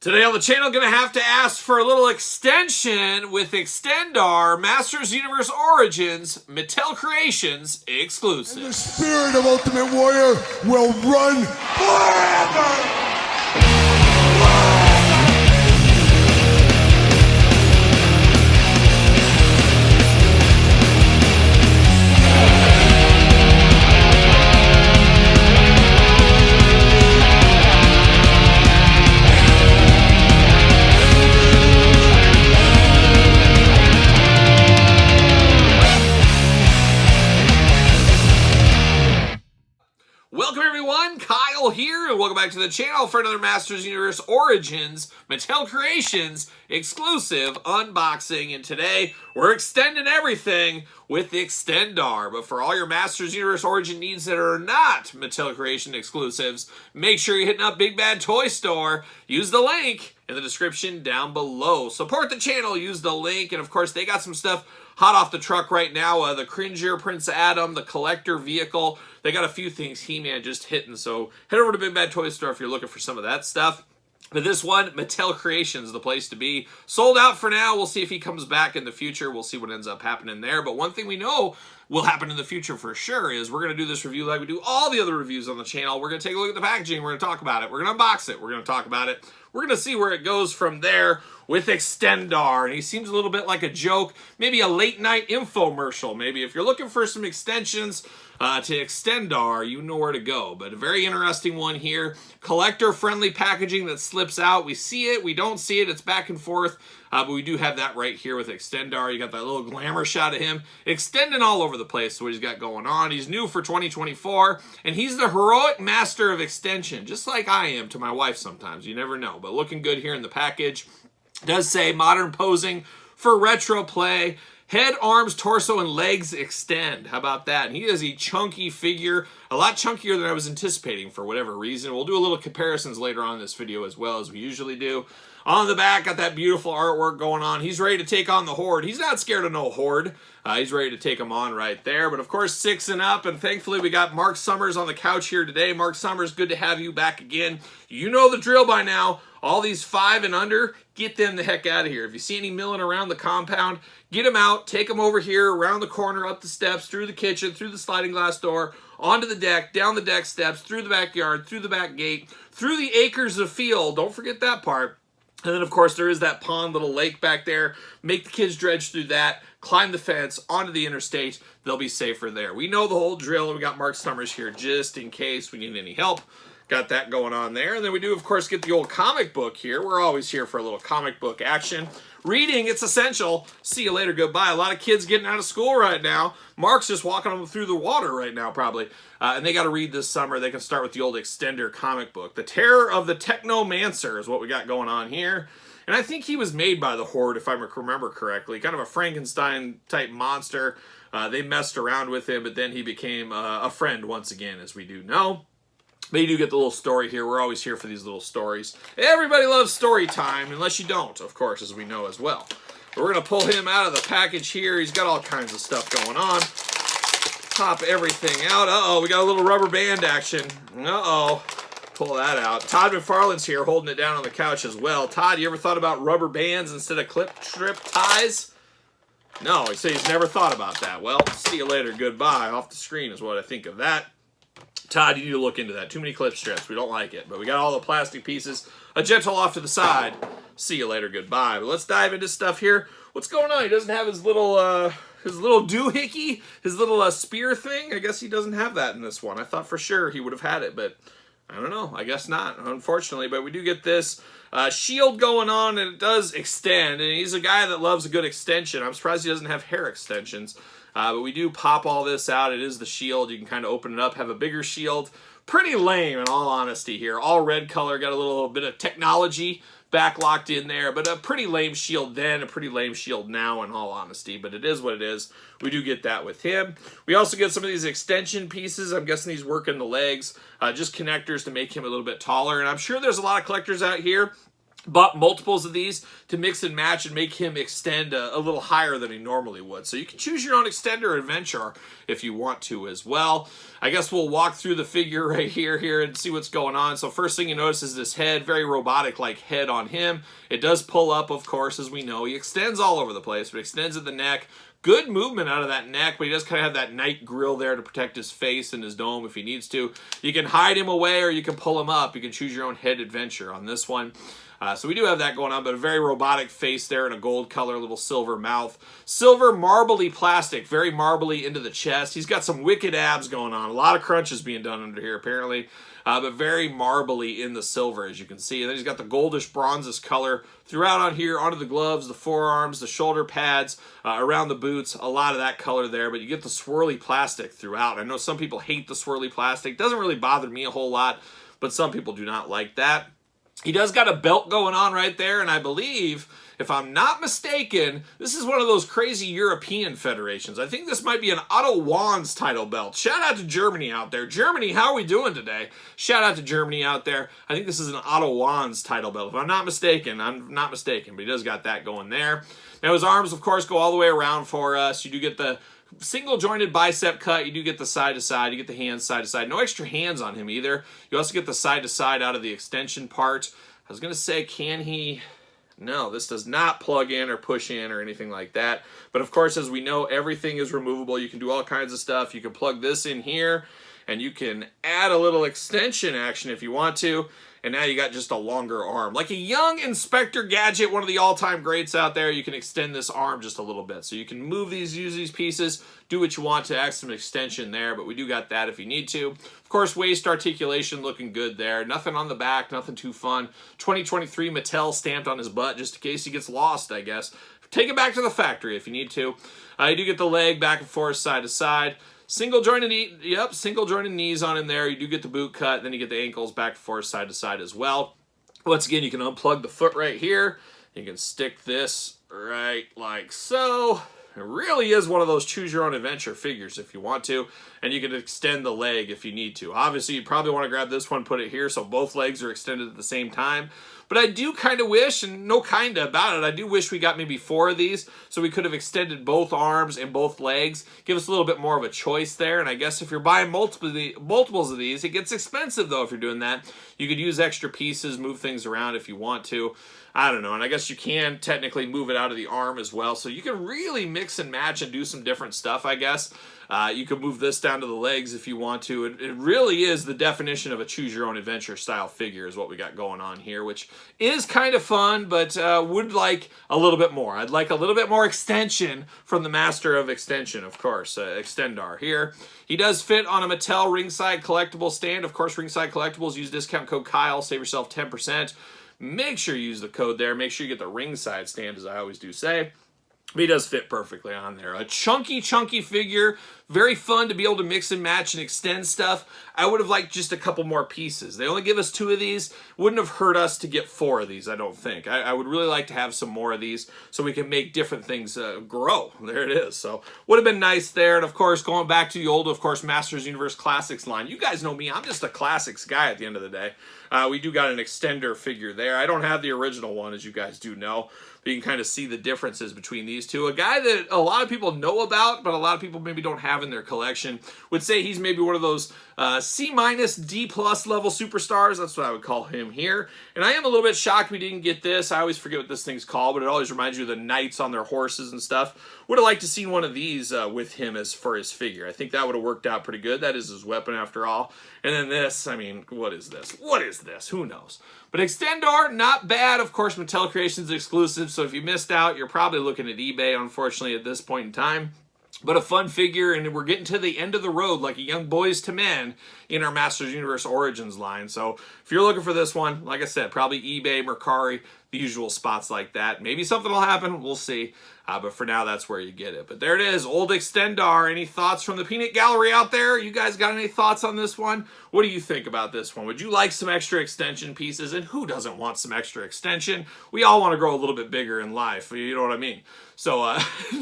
Today on the channel, gonna have to ask for a little extension with Extendar Masters Universe Origins Mattel Creations exclusive. And the spirit of Ultimate Warrior will run forever! Welcome everyone, Kyle here, and welcome back to the channel for another Masters Universe Origins Mattel Creations exclusive unboxing. And today, we're extending everything with the Extendar. But for all your Masters Universe Origin needs that are not Mattel Creation exclusives, make sure you're hitting up Big Bad Toy Store. Use the link in the description down below. Support the channel, use the link, and of course, they got some stuff hot off the truck right now. The Cringer, Prince Adam, the collector vehicle. They got a few things He-Man just hitting, so head over to Big Bad Toy Store if you're looking for some of that stuff. But this one, Mattel Creations is the place to be. Sold out for now. We'll see if he comes back in the future. We'll see what ends up happening there. But one thing we know will happen in the future for sure is we're going to do this review like we do all the other reviews on the channel. We're going to take a look at the packaging. We're going to talk about it. We're going to unbox it. We're going to talk about it. We're going to see where it goes from there with Extendar. And he seems a little bit like a joke, maybe a late night infomercial. Maybe if you're looking for some extensions to Extendar, you know where to go. But a very interesting one here. Collector friendly packaging that slips out. We see it, we don't see it, it's back and forth. But we do have that right here with Extendar. You got that little glamour shot of him extending all over the place, what he's got going on. He's new for 2024, and he's the heroic master of extension, just like I am to my wife sometimes. You never know, but looking good here in the package. Does say modern posing for retro play. Head, arms, torso, and legs extend. How about that? And he is a chunky figure, a lot chunkier than I was anticipating for whatever reason. We'll do a little comparisons later on in this video as well, as we usually do. On the back, got that beautiful artwork going on. He's ready to take on the Horde. He's not scared of no Horde. He's ready to take him on right there. But of course, 6 and up. And thankfully, we got Mark Summers on the couch here today. Mark Summers, good to have you back again. You know the drill by now. All these 5 and under, get them the heck out of here. If you see any milling around the compound, get them out, take them over here, around the corner, up the steps, through the kitchen, through the sliding glass door, onto the deck, down the deck steps, through the backyard, through the back gate, through the acres of field. Don't forget that part. And then, of course, there is that pond, little lake back there. Make the kids dredge through that, climb the fence, onto the interstate. They'll be safer there. We know the whole drill. We got Mark Summers here just in case we need any help. Got that going on there. And then we do, of course, get the old comic book here. We're always here for a little comic book action. Reading, it's essential. See you later, goodbye. A lot of kids getting out of school right now. Mark's just walking them through the water right now, probably. And they got to read this summer. They can start with the old Extender comic book. The Terror of the Technomancer is what we got going on here. And I think he was made by the Horde, if I remember correctly. Kind of a Frankenstein-type monster. They messed around with him, but then he became a friend once again, as we do know. But you do get the little story here. We're always here for these little stories. Everybody loves story time, unless you don't, of course, as we know as well. But we're going to pull him out of the package here. He's got all kinds of stuff going on. Pop everything out. Uh-oh, we got a little rubber band action. Uh-oh. Pull that out. Todd McFarlane's here holding it down on the couch as well. Todd, you ever thought about rubber bands instead of clip strip ties? No, he said he's never thought about that. Well, see you later. Goodbye. Off the screen is what I think of that. Todd, you need to look into that. Too many clip strips. We don't like it. But we got all the plastic pieces. A gentle off to the side. See you later. Goodbye. But let's dive into stuff here. What's going on? He doesn't have his little doohickey, his little spear thing. I guess he doesn't have that in this one. I thought for sure he would have had it, but I don't know. I guess not, unfortunately. But we do get this shield going on, and it does extend. And he's a guy that loves a good extension. I'm surprised he doesn't have hair extensions. But we do pop all this out. It is the shield. You can kind of open it up, have a bigger shield. Pretty lame, in all honesty here. All red color, got a little bit of technology back locked in there. But a pretty lame shield then, a pretty lame shield now, in all honesty. But it is what it is. We do get that with him. We also get some of these extension pieces. I'm guessing he's working the legs. Just connectors to make him a little bit taller. And I'm sure there's a lot of collectors out here bought multiples of these to mix and match and make him extend a little higher than he normally would. So you can choose your own extender adventure if you want to as well. I guess we'll walk through the figure right here and see what's going on. So first thing you notice is this head, very robotic-like head on him. It does pull up, of course, as we know. He extends all over the place, but extends at the neck. Good movement out of that neck, but he does kind of have that night grill there to protect his face and his dome if he needs to. You can hide him away or you can pull him up. You can choose your own head adventure on this one. So we do have that going on, but a very robotic face there in a gold color, little silver mouth. Silver marbly plastic, very marbly into the chest. He's got some wicked abs going on. A lot of crunches being done under here, apparently. But very marbly in the silver, as you can see. And then he's got the goldish bronzes color throughout on here, onto the gloves, the forearms, the shoulder pads, around the boots. A lot of that color there, but you get the swirly plastic throughout. I know some people hate the swirly plastic. Doesn't really bother me a whole lot, but some people do not like that. He does got a belt going on right there, and I believe, if I'm not mistaken, this is one of those crazy European federations. I think this might be an Otto Wanz title belt. Shout out to Germany out there. Germany, how are we doing today? Shout out to Germany out there. I think this is an Otto Wanz title belt. If I'm not mistaken, but he does got that going there. Now his arms, of course, go all the way around for us. You do get the single jointed bicep cut. You do get the side to side. You get the hands side to side. No extra hands on him either. You also get the side to side out of the extension part. I was going to say, can he... No, this does not plug in or push in or anything like that. But of course, as we know, everything is removable. You can do all kinds of stuff. You can plug this in here and you can add a little extension action if you want to. And now you got just a longer arm. Like a young Inspector Gadget, one of the all-time greats out there, you can extend this arm just a little bit. So you can move these, use these pieces, do what you want to, add some extension there, but we do got that if you need to. Of course, waist articulation looking good there. Nothing on the back, nothing too fun. 2023 Mattel stamped on his butt just in case he gets lost, I guess. Take it back to the factory if you need to. You do get the leg back and forth, side to side. Single jointed knees on in there. You do get the boot cut, then you get the ankles back and forth, side to side as well. Once again, you can unplug the foot right here. You can stick this right like so. It really is one of those choose your own adventure figures if you want to, and you can extend the leg if you need to. Obviously, you probably want to grab this one, put it here so both legs are extended at the same time. But I do kind of wish, and no kinda about it, I do wish we got maybe 4 of these so we could have extended both arms and both legs. Give us a little bit more of a choice there. And I guess if you're buying multiples of these, it gets expensive though if you're doing that. You could use extra pieces, move things around if you want to. I don't know, and I guess you can technically move it out of the arm as well. So you can really mix and match and do some different stuff, I guess. You can move this down to the legs if you want to. It really is the definition of a choose-your-own-adventure style figure is what we got going on here, which is kind of fun, but would like a little bit more. I'd like a little bit more extension from the master of extension, of course, Extendar here. He does fit on a Mattel Ringside Collectible stand. Of course, Ringside Collectibles, use discount code Kyle, save yourself 10%. Make sure you use the code there. Make sure you get the Ringside stand, as I always do say. But he does fit perfectly on there. A chunky figure. Very fun to be able to mix and match and extend stuff. I would have liked just a couple more pieces. They only give us 2 of these. Wouldn't have hurt us to get 4 of these, I don't think. I would really like to have some more of these so we can make different things grow. There it is. So would have been nice there. And of course, going back to the old, of course, Masters Universe Classics line. You guys know me. I'm just a Classics guy at the end of the day. We do got an Extender figure there. I don't have the original one, as you guys do know. But you can kind of see the differences between these two. A guy that a lot of people know about, but a lot of people maybe don't have in their collection. Would say he's maybe one of those C-, D+ level superstars. That's what I would call him here. And I am a little bit shocked we didn't get this. I always forget what this thing's called, but it always reminds you of the knights on their horses and stuff. Would have liked to see one of these with him as for his figure. I think that would have worked out pretty good. That is his weapon after all. And then this, I mean, what is this? What is this? Who knows? But Extendar, not bad. Of course, Mattel Creations exclusive, so if you missed out, you're probably looking at eBay, unfortunately, at this point in time. But a fun figure, and we're getting to the end of the road like a young boys to men in our Masters Universe Origins line. So if you're looking for this one, like I said, probably eBay, Mercari, the usual spots like that. Maybe something will happen. We'll see. But for now, that's where you get it. But there it is, old Extendar. Any thoughts from the peanut gallery out there? You guys got any thoughts on this one? What do you think about this one? Would you like some extra extension pieces? And who doesn't want some extra extension? We all want to grow a little bit bigger in life. You know what I mean? So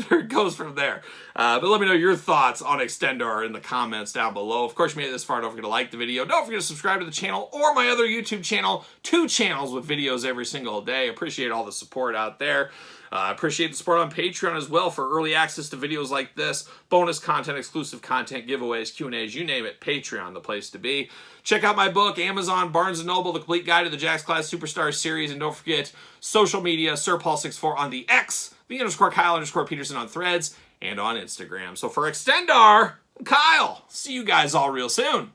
there it goes from there. But let me know your thoughts on Extendar in the comments down below. Of course, you made it this far. Don't forget forget to like the video. Don't forget to subscribe to the channel or my other YouTube channel. 2 channels with videos every single day. Appreciate all the support out there. Appreciate the support on Patreon as well for early access to videos like this, bonus content, exclusive content, giveaways, Q&As, you name it. Patreon, the place to be. Check out my book, Amazon, Barnes & Noble, The Complete Guide to the Jakks Class Superstar Series, and don't forget social media, SirPaul64 on the X, the _Kyle_Peterson on Threads, and on Instagram. So for Extendar, Kyle, see you guys all real soon.